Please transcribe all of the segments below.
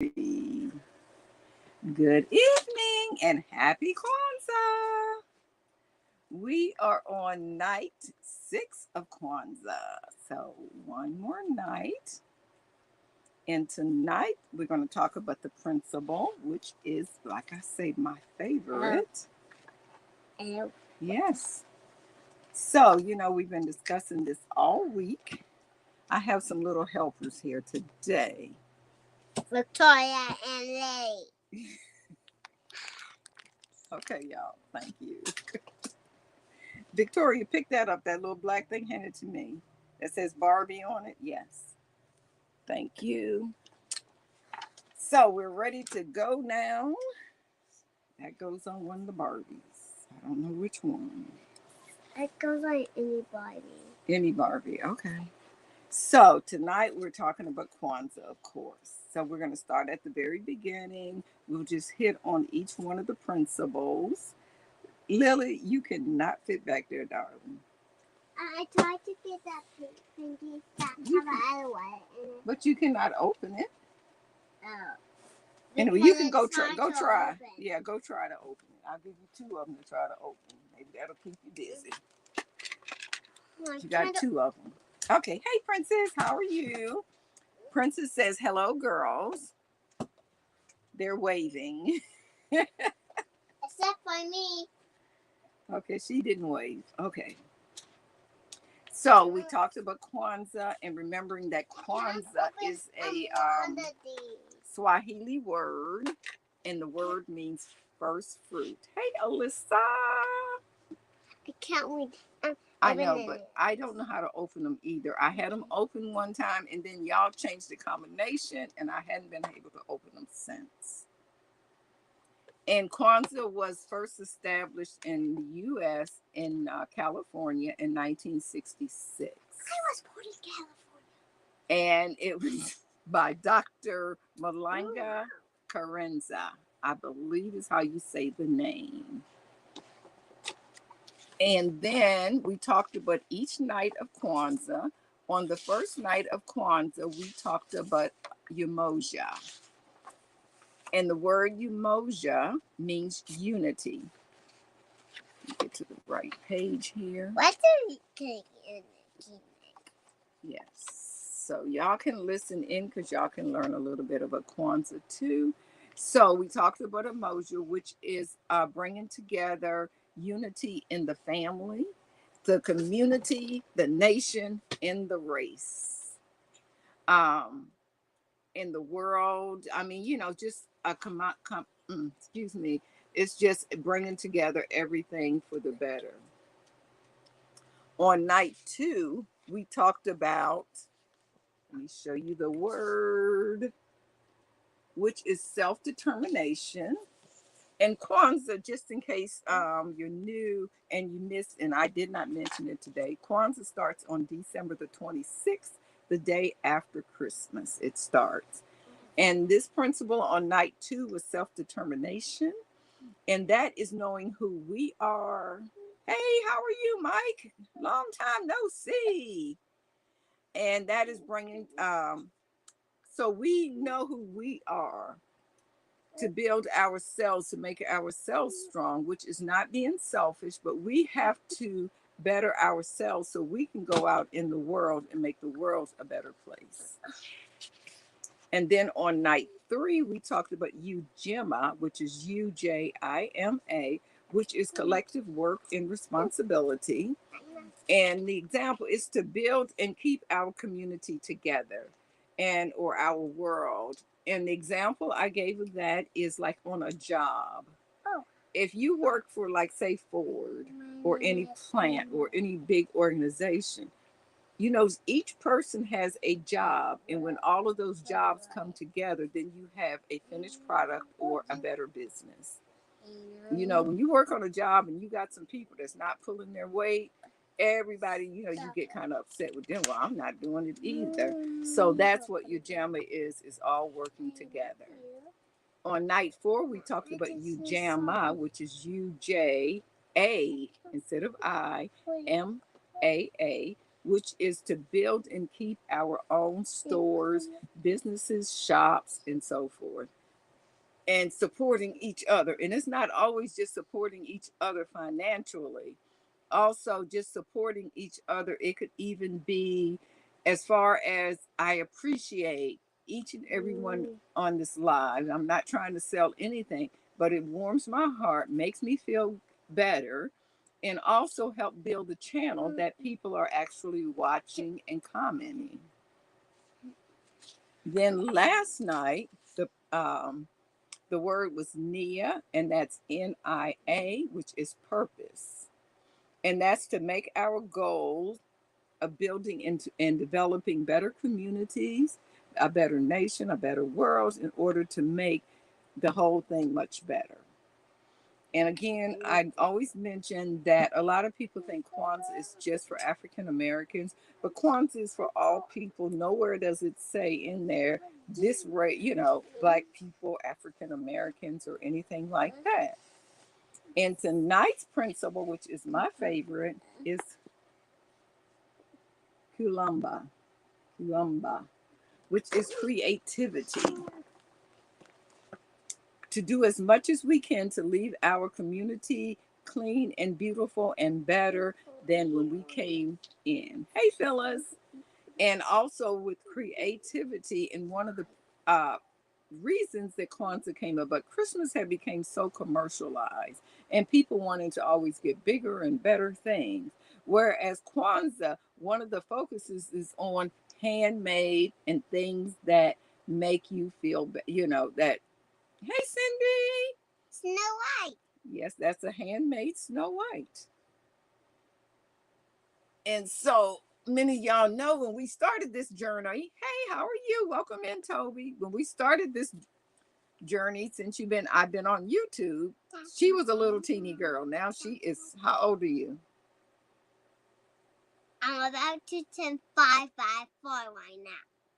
Good evening and happy Kwanzaa. We are on night 6 of Kwanzaa. So, one more night. And tonight we're going to talk about the principle, which is, like I say, my favorite. Yes. So, we've been discussing this all week. I have some little helpers here today. Victoria and Lily. Okay, y'all. Thank you. Victoria, pick that up. That little black thing, hand it to me. That says Barbie on it. Yes. Thank you. So we're ready to go now. That goes on one of the Barbies. I don't know which one. It goes on any Barbie. Any Barbie. Okay. So tonight we're talking about Kwanzaa, of course. So we're going to start at the very beginning. We'll just hit on each one of the principles. Lily, you cannot fit back there, darling. I tried to get that pinky that have other one in it. But you cannot open it. Oh. Anyway, you can go try. Go try. Yeah, go try to open it. I'll give you 2 of them to try to open. Maybe that'll keep you busy. You got 2 of them. Okay. Hey, Princess. How are you? Princess says, hello, girls. They're waving. Except for me. Okay, she didn't wave. Okay. So we talked about Kwanzaa and remembering that Kwanzaa is a Swahili word, and the word means first fruit. Hey, Alyssa. I can't wait. I know, but I don't know how to open them either. I had them open one time, and then y'all changed the combination, and I hadn't been able to open them since. And Kwanzaa was first established in the U.S. in California in 1966. I was born in California. And it was by Dr. Malanga Karenza, I believe is how you say the name. And then we talked about each night of Kwanzaa. On the first night of Kwanzaa, we talked about Umoja. And the word Umoja means unity. Get to the right page here. What's the Yes. So y'all can listen in because y'all can learn a little bit about Kwanzaa too. So we talked about Umoja, which is bringing together unity in the family, the community, the nation, and the race. In the world, I mean, just excuse me, it's just bringing together everything for the better. On night 2, we talked about, let me show you the word, which is self-determination. And Kwanzaa, just in case you're new and you missed, and I did not mention it today, Kwanzaa starts on December the 26th, the day after Christmas. It starts. And this principle on night 2 was self-determination. And that is knowing who we are. Hey, how are you, Mike? Long time no see. And that is bringing, so we know who we are to build ourselves, to make ourselves strong, which is not being selfish, but we have to better ourselves so we can go out in the world and make the world a better place. And then on night 3, we talked about Ujima, which is Ujima, which is collective work and responsibility. And the example is to build and keep our community together or our world. And the example I gave of that is like on a job. Oh. If you work for, like, say, Ford or any plant or any big organization, each person has a job. And when all of those jobs come together, then you have a finished product or a better business. When you work on a job and you got some people that's not pulling their weight, everybody, you get kind of upset with them. Well, I'm not doing it either. So that's what your JAMA is all working together. On night 4, we talked about Ujama, which is UJA instead of IMAA, which is to build and keep our own stores, businesses, shops, and so forth, and supporting each other. And it's not always just supporting each other financially, also just supporting each other. It could even be as far as I appreciate each and every one on this live. I'm not trying to sell anything, but it warms my heart, makes me feel better, and also help build a channel that people are actually watching and commenting. Then last night, the word was Nia, and that's Nia, which is purpose. And that's to make our goals of building into and developing better communities, a better nation, a better world, in order to make the whole thing much better. And again, I always mention that a lot of people think Kwanzaa is just for African Americans, but Kwanzaa is for all people. Nowhere does it say in there this rate, Black people, African Americans, or anything like that. And tonight's principle, which is my favorite, is Kuumba, which is creativity. To do as much as we can to leave our community clean and beautiful and better than when we came in. Hey, Phyllis. And also with creativity, and one of the reasons that Kwanzaa came up, but Christmas had become so commercialized and people wanting to always get bigger and better things. Whereas Kwanzaa, one of the focuses is on handmade and things that make you feel, that, hey, Cindy. Snow White. Yes, that's a handmade Snow White. And so many of y'all know when we started this journey, hey, how are you? Welcome in, Toby. When we started this journey, since I've been on YouTube, she was a little teeny girl. Now she is, how old are you? I'm about to turn 4 right now.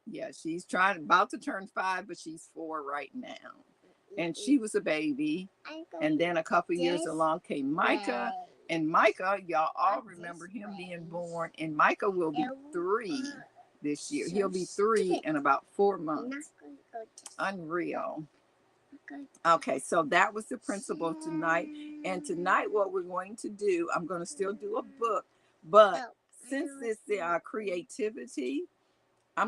Yeah, she's about to turn 5, but she's 4 right now. And she was a baby. And then a couple years along came Micah. And Micah, y'all all remember him being born. And Micah will be 3 this year. He'll be 3 in about 4 months. Unreal. Okay, so that was the principle tonight. And tonight what we're going to do, I'm going to still do a book. But since it's creativity, I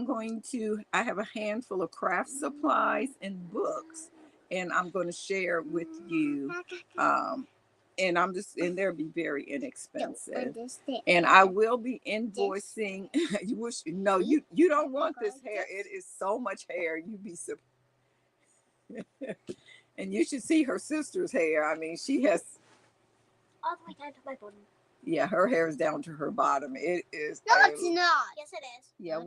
have a handful of craft supplies and books, and I'm going to share with you. And they'll be very inexpensive. And I will be invoicing. You don't want this hair. It is so much hair. You'd be surprised. And you should see her sister's hair. I mean, she has all the way down to my bottom. Yeah, her hair is down to her bottom. It is. No, it's not. Yes, it is. Yeah, no,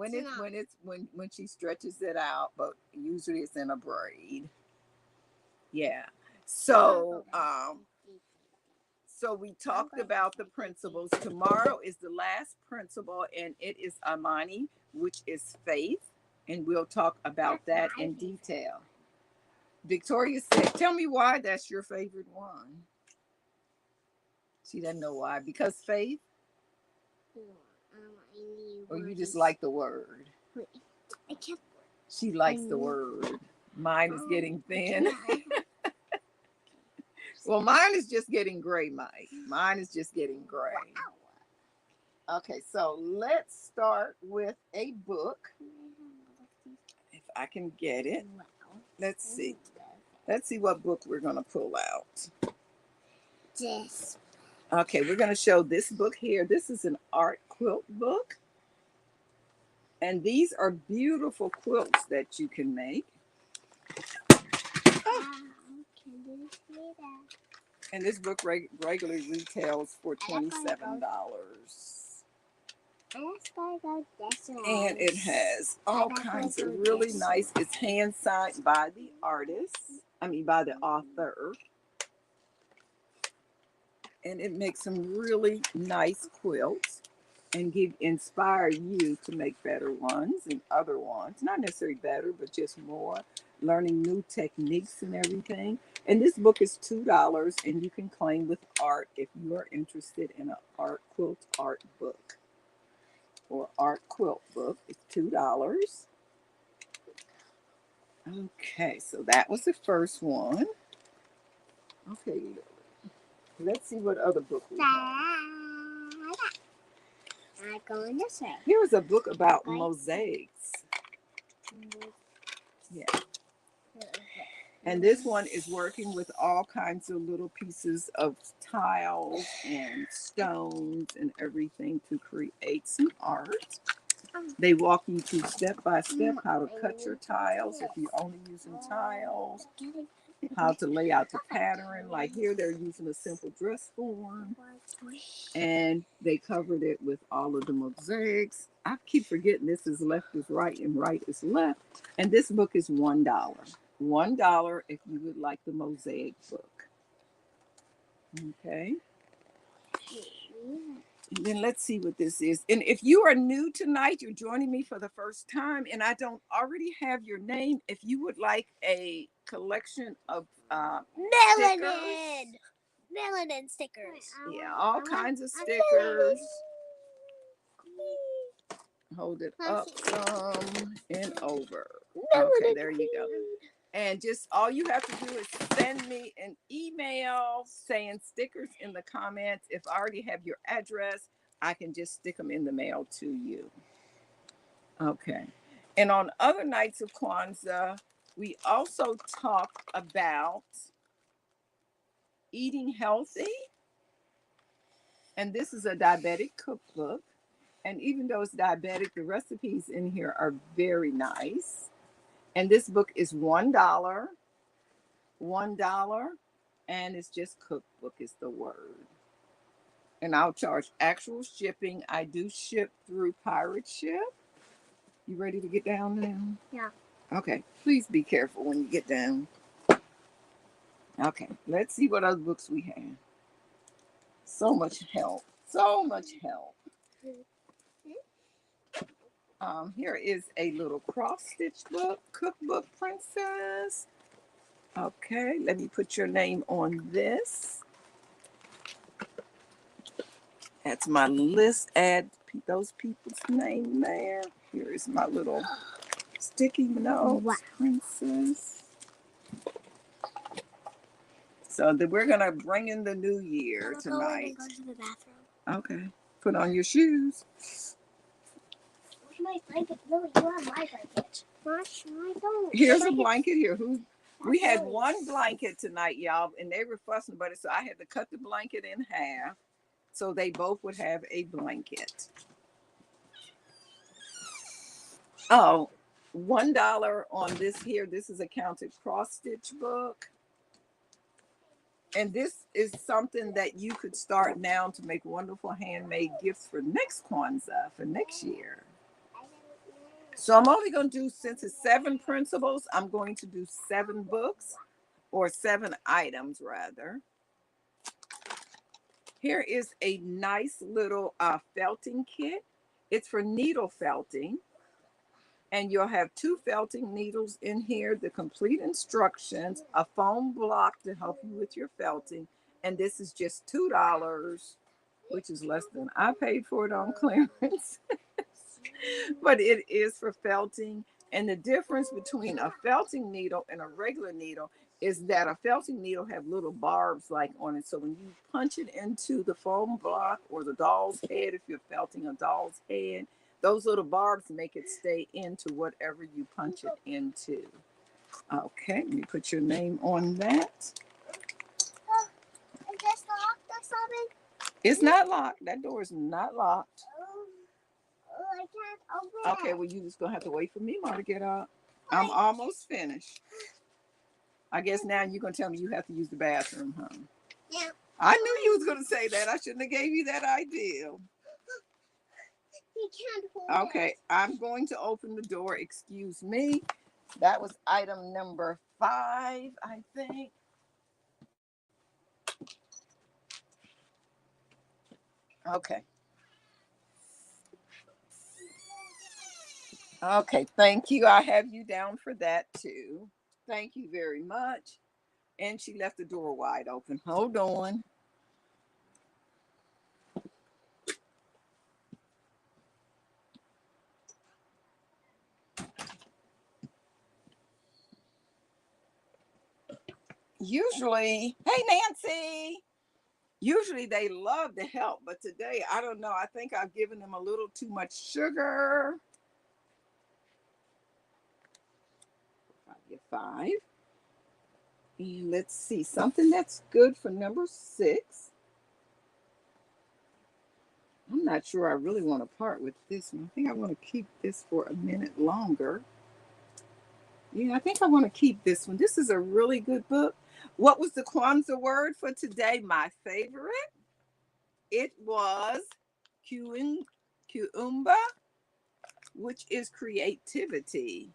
when she stretches it out, but usually it's in a braid. Yeah. So we talked about the principles. Tomorrow is the last principle, and it is Amani, which is faith, and we'll talk about that in detail. Victoria said, "Tell me why that's your favorite one." She doesn't know why. Because faith? Or you just like the word? She likes the word. Mine is getting thin. Well, mine is just getting gray, Mike. Mine is just getting gray. Okay, so let's start with a book. If I can get it. Let's see. Let's see what book we're going to pull out. This. Okay, we're going to show this book here. This is an art quilt book. And these are beautiful quilts that you can make. And this book regularly retails for $27. And it has all kinds of really nice, it's hand signed by the by the author. And it makes some really nice quilts and inspire you to make better ones and other ones. Not necessarily better, but just more. Learning new techniques and everything. And this book is $2, and you can claim with art if you are interested in an art quilt art book. or art quilt book. It's $2. Okay, so that was the first one. Okay, let's see what other book we have. I'm going to say. Here's a book about mosaics. Yeah. And this one is working with all kinds of little pieces of tiles and stones and everything to create some art. They walk you through step by step how to cut your tiles if you're only using tiles, how to lay out the pattern. Like here, they're using a simple dress form, and they covered it with all of the mosaics. I keep forgetting this is left is right and right is left. And this book is $1. $1 if you would like the mosaic book. Okay. And then let's see what this is. And if you are new tonight, you're joining me for the first time, and I don't already have your name, if you would like a collection of Melanin! Melanin stickers. Yeah, all kinds of stickers. Hold it up some and over. Okay, there you go. And just all you have to do is send me an email saying stickers in the comments. If I already have your address, I can just stick them in the mail to you. Okay. And on other nights of Kwanzaa, we also talk about eating healthy. And this is a diabetic cookbook. And even though it's diabetic, the recipes in here are very nice. And this book is $1. $1. And it's just cookbook is the word. And I'll charge actual shipping. I do ship through Pirate Ship. You ready to get down now? Yeah. Okay. Please be careful when you get down. Okay. Let's see what other books we have. So much help. So much help. Here is a little cross-stitch book, cookbook princess. Okay, let me put your name on this. That's my list. Add those people's name there. Here is my little sticky notes, princess. So we're gonna bring in the new year tonight. Go to the bathroom. Okay, put on your shoes. Where's my blanket? Lily, you have my blanket. I don't. Here's a blanket here. We had one blanket tonight, y'all, and they were fussing about it, so I had to cut the blanket in half so they both would have a blanket. Oh, $1 on this here. This is a counted cross-stitch book. And this is something that you could start now to make wonderful handmade gifts for next Kwanzaa, for next year. So I'm only going to do, since it's 7 principles, I'm going to do 7 books, or 7 items rather. Here is a nice little felting kit. It's for needle felting. And you'll have 2 felting needles in here, the complete instructions, a foam block to help you with your felting. And this is just $2, which is less than I paid for it on clearance. But it is for felting. And the difference between a felting needle and a regular needle is that a felting needle have little barbs like on it. So when you punch it into the foam block or the doll's head, if you're felting a doll's head, those little barbs make it stay into whatever you punch it into. Okay, let me put your name on that. Is this locked or something? It's not locked. That door is not locked. I can't open it. Okay, well, you just going to have to wait for me, Ma, to get up. I'm almost finished. I guess now you're going to tell me you have to use the bathroom, huh? Yeah. I knew you was going to say that. I shouldn't have gave you that idea. You can't hold Okay, it. I'm going to open the door. Excuse me. That was item number 5, I think. Okay. Okay, thank you. I have you down for that too. Thank you very much. And she left the door wide open. Hold on. Usually, hey Nancy, usually they love to help, but today, I don't know. I think I've given them a little too much sugar. I get 5. And let's see, something that's good for number 6. I'm not sure I really want to part with this one. I think I want to keep this for a minute longer. Yeah, I think I want to keep this one. This is a really good book. What was the Kwanzaa word for today? My favorite. It was Kuumba, which is creativity.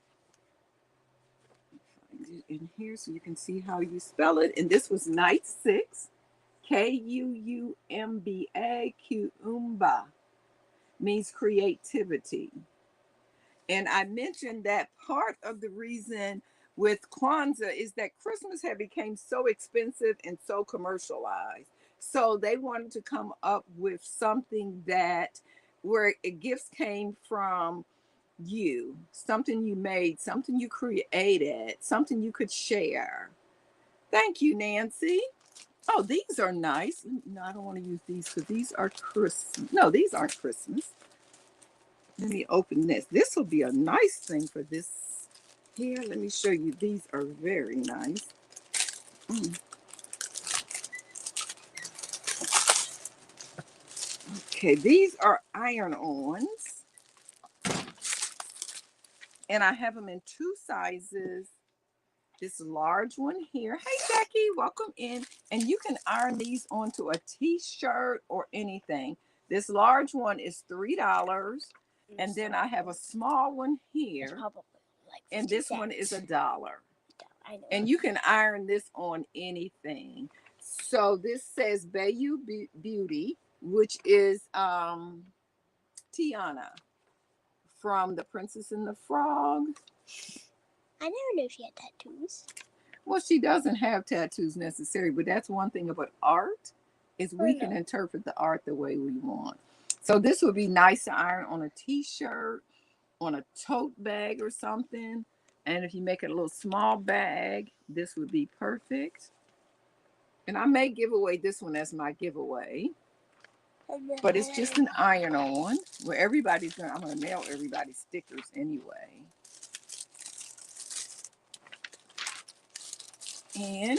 Find it in here so you can see how you spell it. And this was night 6. Kuumba. Kuumba means creativity. And I mentioned that part of the reason with Kwanzaa is that Christmas had become so expensive and so commercialized. So they wanted to come up with something that where gifts came from you, something you made, something you created, something you could share. Thank you, Nancy. Oh, these are nice. No, I don't want to use these because these are Christmas. No, these aren't Christmas. Let me open this. This will be a nice thing for this. Here, let me show you. These are very nice. Mm. Okay, these are iron-ons. And I have them in 2 sizes. This large one here. Hey, Becky, welcome in. And you can iron these onto a t-shirt or anything. This large one is $3. And then I have a small one here. Like and this cents. One is $1. I know. And you can iron this on anything. So this says Bayou Beauty, which is Tiana from The Princess and the Frog. I never knew she had tattoos. Well, she doesn't have tattoos necessarily, but that's one thing about art is we can interpret the art the way we want. So this would be nice to iron on a t-shirt, on a tote bag or something. And if you make it a little small bag, this would be perfect. And I may give away this one as my giveaway. But it's just an iron-on where everybody's going to, I'm going to mail everybody stickers anyway. And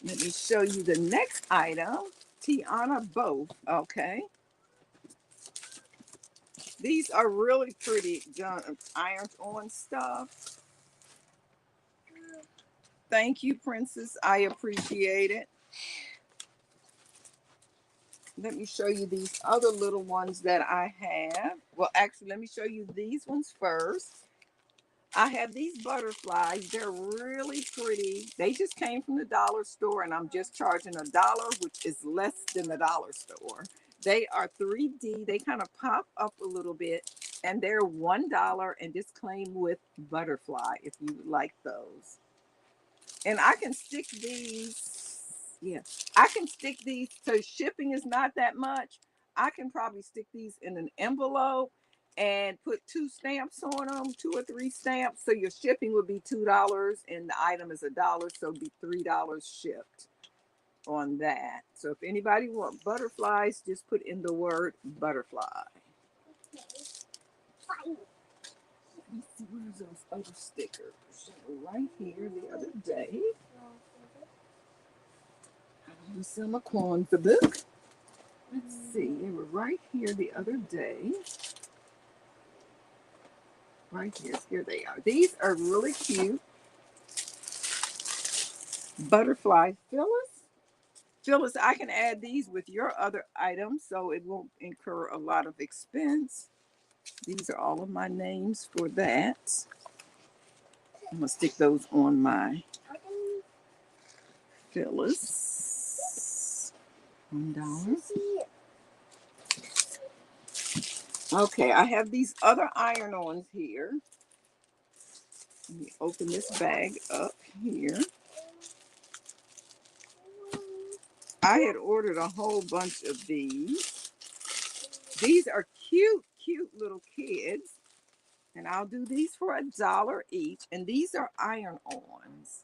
let me show you the next item. Tiana both, okay. These are really pretty done, ironed-on stuff. Thank you, Princess. I appreciate it. Let me show you these other little ones that I have. Well, actually, let me show you these ones first. I have these butterflies. They're really pretty. They just came from the dollar store, and I'm just charging $1, which is less than the dollar store. They are 3D. They kind of pop up a little bit, and they're $1, and this came with butterfly if you like those. And I can stick these, yeah, I can stick these, so shipping is not that much. I can probably stick these in an envelope and put 2 stamps on them, 2 or 3 stamps. So your shipping would be $2 and the item is $1. So it'd be $3 shipped on that. So if anybody wants butterflies, just put in the word butterfly. Let me see, where's those other stickers? Right here the other day. I was in a Kwanzaa book. Let's see, they were right here the other day. Right here, here they are. These are really cute. Butterfly Phyllis. Phyllis, I can add these with your other items so it won't incur a lot of expense. These are all of my names for that. I'm going to stick those on my Phyllis. $1. Okay, I have these other iron-ons here. Let me open this bag up here. I had ordered a whole bunch of these. These are cute, cute little kids. And I'll do these for $1 each. And these are iron-ons.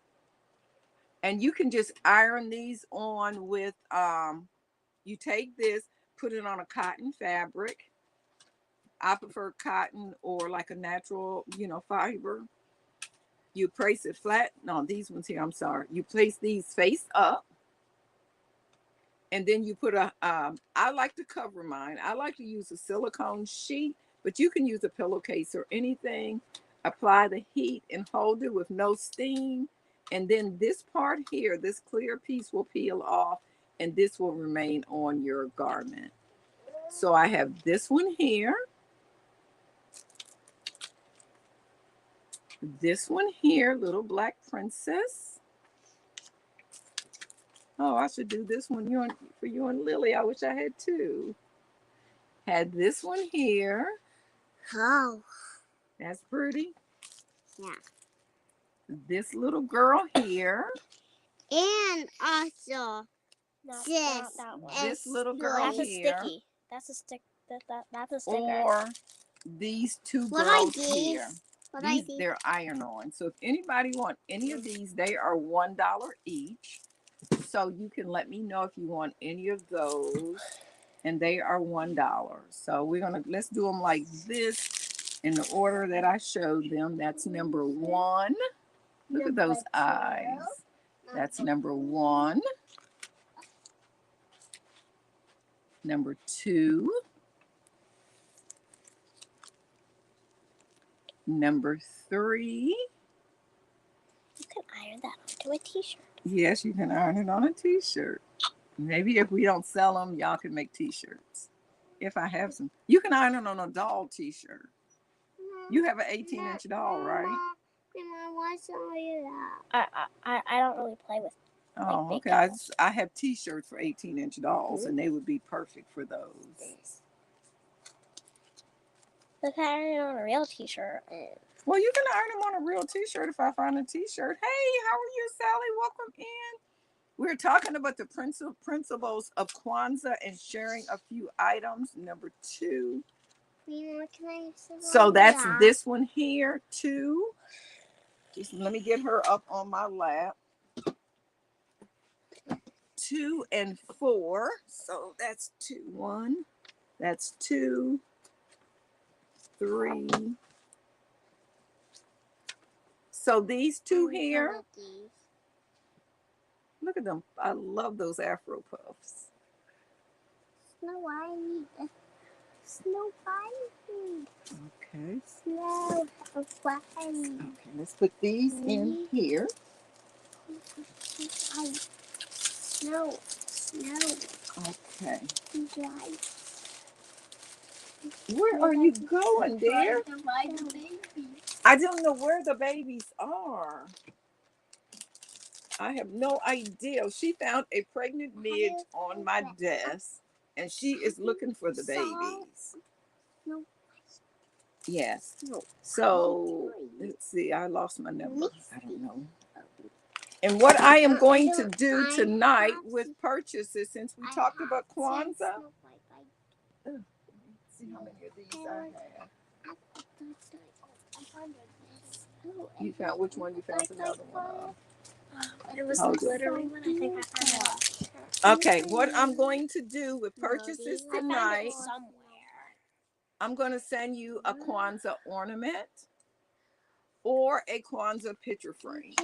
And you can just iron these on with, you take this, put it on a cotton fabric. I prefer cotton or like a natural, fiber. You place it flat. No, these ones here, I'm sorry. You place these face up. And then you put I like to cover mine. I like to use a silicone sheet, but you can use a pillowcase or anything. Apply the heat and hold it with no steam. And then this part here, this clear piece will peel off and this will remain on your garment. So I have this one here. This one here, little black princess. Oh, I should do this one for you and Lily. I wish I had two. Had this one here. Oh. That's pretty. Yeah. This little girl here. And also this little girl That's a here. sticky. That's a stick. That's a sticker. Or these two girls here. They're iron-on. So if anybody want any of these, they are $1 each. So you can let me know if you want any of those. And they are $1. So let's do them like this in the order that I showed them. That's number 1. Look at those eyes. That's number 1. Number 2. Number 3. You can iron that onto a t-shirt. Yes, you can iron it on a t-shirt. Maybe if we don't sell them, y'all can make t-shirts. If I have some. You can iron it on a doll t-shirt. You have an 18-inch doll, right? I don't really play with. Oh, okay. I have t-shirts for 18-inch dolls, and they would be perfect for those. Look, I iron it on a real t-shirt. Well, you can iron them on a real t-shirt if I find a t-shirt. Hey, how are you, Sally? Welcome in. We're talking about the principles of Kwanzaa and sharing a few items. Number 2. So that's this one here, 2. Just let me get her up on my lap. 2 and 4. So that's 2. 1. That's 2. 3. So these two here. Look at them. I love those Afro puffs. Snow White. Snow White. Okay. Snow White. Okay, let's put these in here. Snow. Okay. Dry. Where are you going, dear? I don't know where the babies are. I have no idea. She found a pregnant midge on my desk, and she is looking for the babies. Yes. So, let's see. I lost my number. I don't know. And what I am going to do tonight with purchases, since we talked about Kwanzaa. Let's see how many of these I have. You found which one? You found another one. It was the glittery one. I think I found it. Okay, what I'm going to do with purchases tonight, Somewhere. I'm going to send you a Kwanzaa ornament or a Kwanzaa picture frame.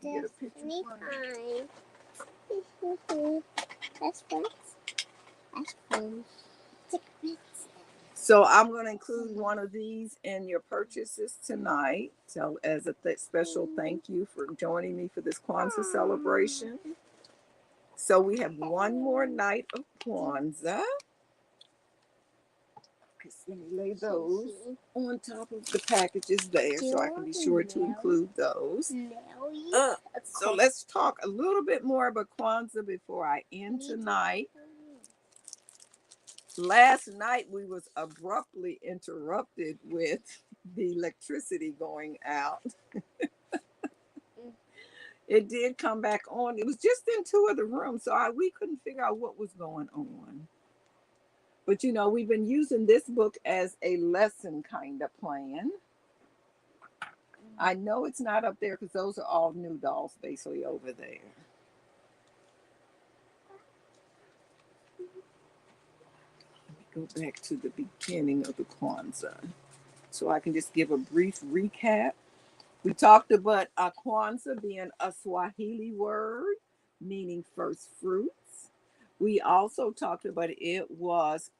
Get a picture frame. That's fun. So I'm going to include one of these in your purchases tonight. So as a special thank you for joining me for this Kwanzaa celebration. So we have one more night of Kwanzaa. Let me lay those on top of the packages there so I can be sure to include those. So let's talk a little bit more about Kwanzaa before I end tonight. Last night we was abruptly interrupted with the electricity going out. It did come back on. It was just in 2 of the rooms, so we couldn't figure out what was going on. But we've been using this book as a lesson kind of plan. I know it's not up there because those are all new dolls basically over there. Go back to the beginning of the Kwanzaa so I can just give a brief recap. We talked about Kwanzaa being a Swahili word meaning first fruits. We also talked about it was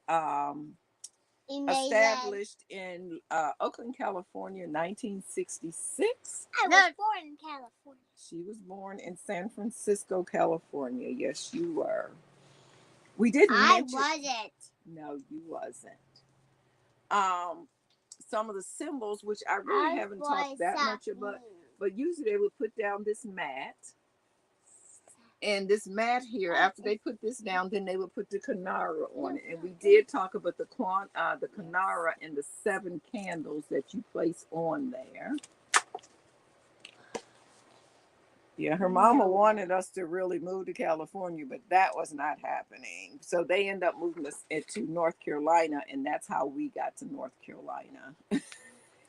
established in Oakland, California, 1966. I was born in California. She was born in San Francisco, California. Yes, you were. We didn't mention. I wasn't. No, you wasn't. Some of the symbols, which I really haven't talked that much about, but usually they would put down this mat. And this mat here, after they put this down, then they would put the Kanara on it. And we did talk about the Kanara and the 7 candles that you place on there. Yeah, her mama wanted us to really move to California, but that was not happening. So they ended up moving us to North Carolina, and that's how we got to North Carolina.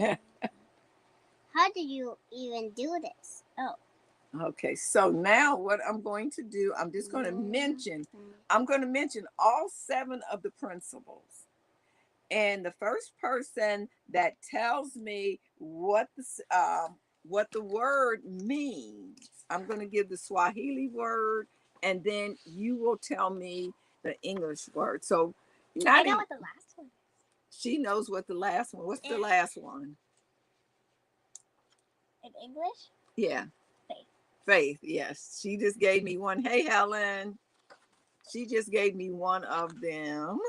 How did you even do this? Oh. Okay, so now what I'm going to do, I'm going to mention all 7 of the principles. And the first person that tells me what the word means, I'm going to give the Swahili word, and then you will tell me the English word. So I know what the last one is. She knows what the last one. What's the last one? In English? Yeah. Faith, yes. She just gave me one. Hey, Helen. She just gave me one of them.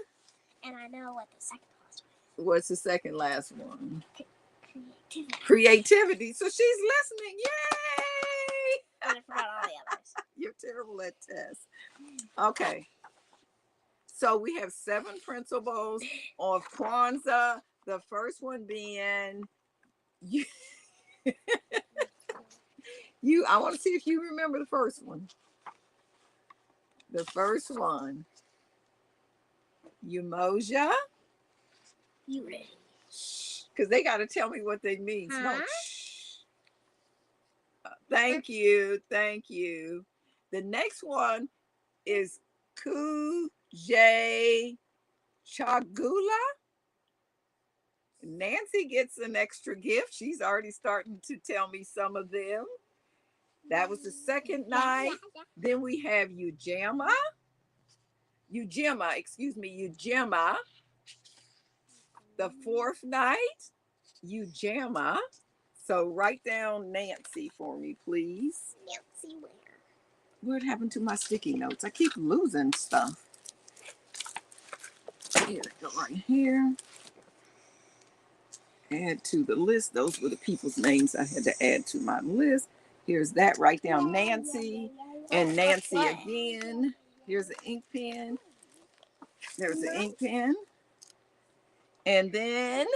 And I know what the second last one is. What's the second last one? Creativity. Creativity. So she's listening. Yay! And I forgot all the others. You're terrible at tests. Okay. So we have 7 principles of Kwanzaa. The first one being I want to see if you remember the first one. The first one. Umoja. You ready? Because they got to tell me what they mean. Huh? No, thank you. Thank you. The next one is Kuje Chagula. Nancy gets an extra gift. She's already starting to tell me some of them. That was the second night. Then we have Ujima. The 4th night, Ujima. So write down Nancy for me, please. Nancy where? What happened to my sticky notes? I keep losing stuff. Here we go, right here. Add to the list. Those were the people's names I had to add to my list. Here's that. Write down Nancy and Nancy again. Here's the ink pen. There's the ink pen. And then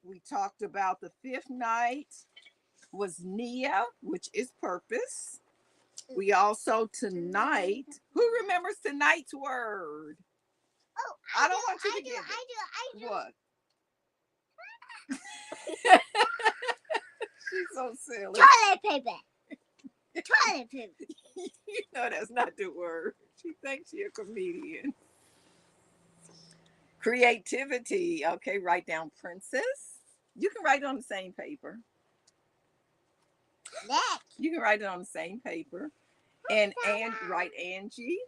we talked about the 5th night was Nia, which is purpose. We also tonight, who remembers tonight's word? Oh, I don't want you to give it. I do. What? She's so silly. Toilet paper. Toilet paper. You know that's not the word. She thinks she's a comedian. Creativity. Okay, write down princess. You can write it on the same paper. Next. You can write it on the same paper. And write Angie.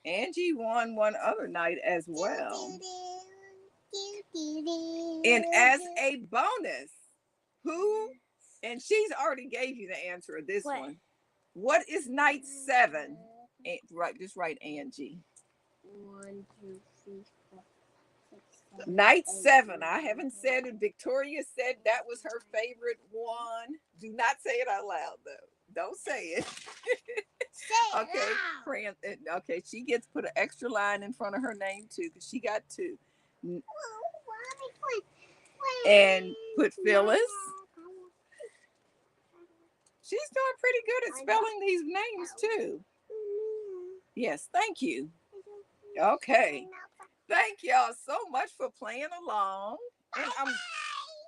Angie won one other night as well. And as a bonus, who, and she's already gave you the answer of this one. What is night 7? Just write Angie. 1, 2, 3, 4, 5, 6, 7. Night 7. I haven't said it. Victoria said that was her favorite one. Do not say it out loud, though. Don't say it. Say Okay, okay. She gets put an extra line in front of her name too, because she got 2. And put Phyllis. She's doing pretty good at spelling these names too. Yes, thank you. Okay. Thank y'all so much for playing along.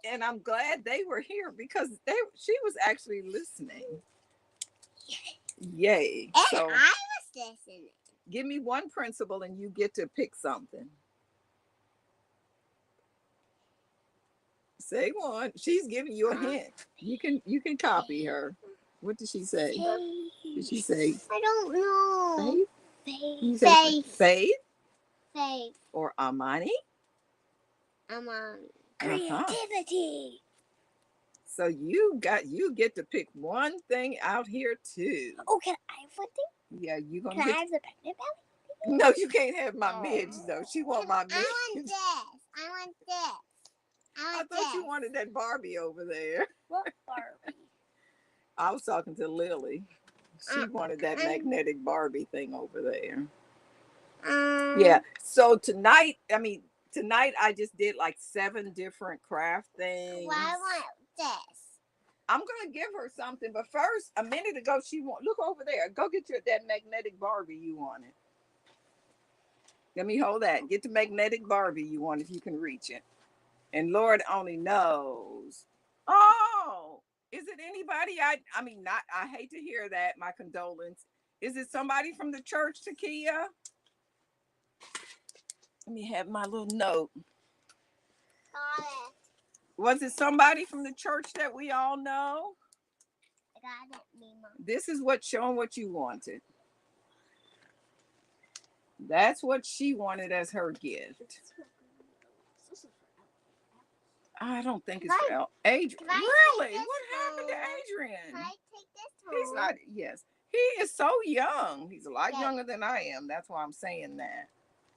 And I'm glad they were here because she was actually listening. Yay. And So I was listening. give me one principle and you get to pick something. Say one. She's giving you a hint. You can copy her. What did she say? Faith. Did she say I don't know. faith? Faith. Faith. Faith Faith. or Amani? I'm on Uh-huh. creativity. So you get to pick one thing out here too. Oh, can I have one thing? Yeah, you gonna Can get. I have the pregnant belly? No, you can't have my midge though. She want my midge. I want this. I want this. I thought you wanted that Barbie over there. What Barbie? I was talking to Lily. She wanted that magnetic Barbie thing over there. Yeah. So tonight I just did like 7 different craft things. Well, I want this. I'm gonna give her something, but first, a minute ago look over there. Go get that magnetic Barbie you wanted. Let me hold that. Get the magnetic Barbie you want if you can reach it. And Lord only knows. Oh, is it anybody? I hate to hear that. My condolence. Is it somebody from the church, Takia? Let me have my little note. Got it. Was it somebody from the church that we all know? I got it, Mima. This is showing what you wanted. That's what she wanted as her gift. I don't think it's for Adrian. Really? What happened to Adrian? Can I take this home? He's not. Yes, he is so young. He's a lot younger than I am. That's why I'm saying that.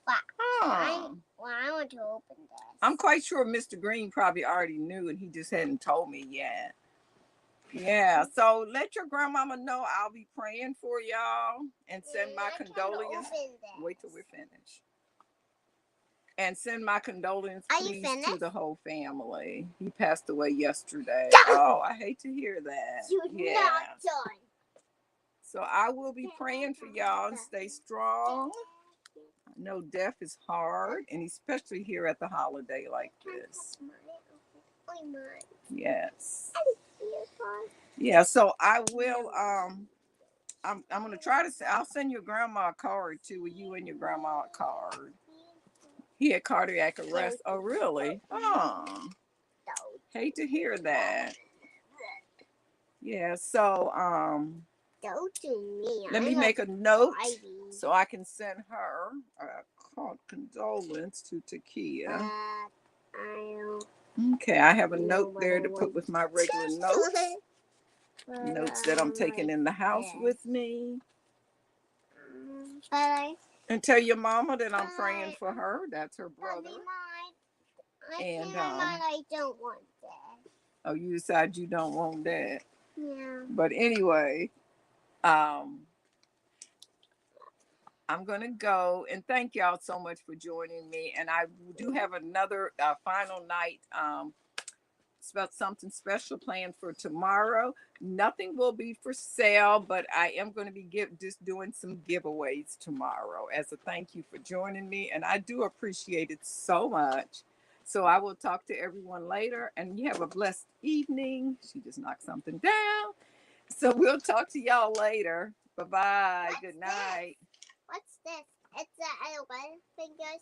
Wow. I want to open this. I'm quite sure Mr. Green probably already knew, and he just hadn't told me yet. Yeah. So let your grandmama know I'll be praying for y'all and send my condolences. Wait till we're finished. And send my condolences, please, to the whole family. He passed away yesterday. Oh, I hate to hear that. You're not done. So I will be praying for y'all and stay strong. I know death is hard, and especially here at the holiday like this. Yes. Yeah, so I will, I'm going to try to, I'll send your grandma a card too, with you and your grandma a card. He had cardiac arrest. Oh, really? Oh, hate to hear that. Yeah, so Don't do me. Let me make a note so I can send her a condolence to Takia. Okay, I have a note there to put with my regular notes. Notes that I'm taking in the house with me. And tell your mama that I'm praying for her. That's her brother. And I don't want that. Oh, you decide you don't want that. Yeah. But anyway, I'm going to go and thank y'all so much for joining me. And I do have another final night about something special planned for tomorrow. Nothing will be for sale, but I am going to be just doing some giveaways tomorrow as a thank you for joining me. And I do appreciate it so much. So I will talk to everyone later, and you have a blessed evening. She just knocked something down. So we'll talk to y'all later. Bye-bye. Good night. What's this? It's a finger.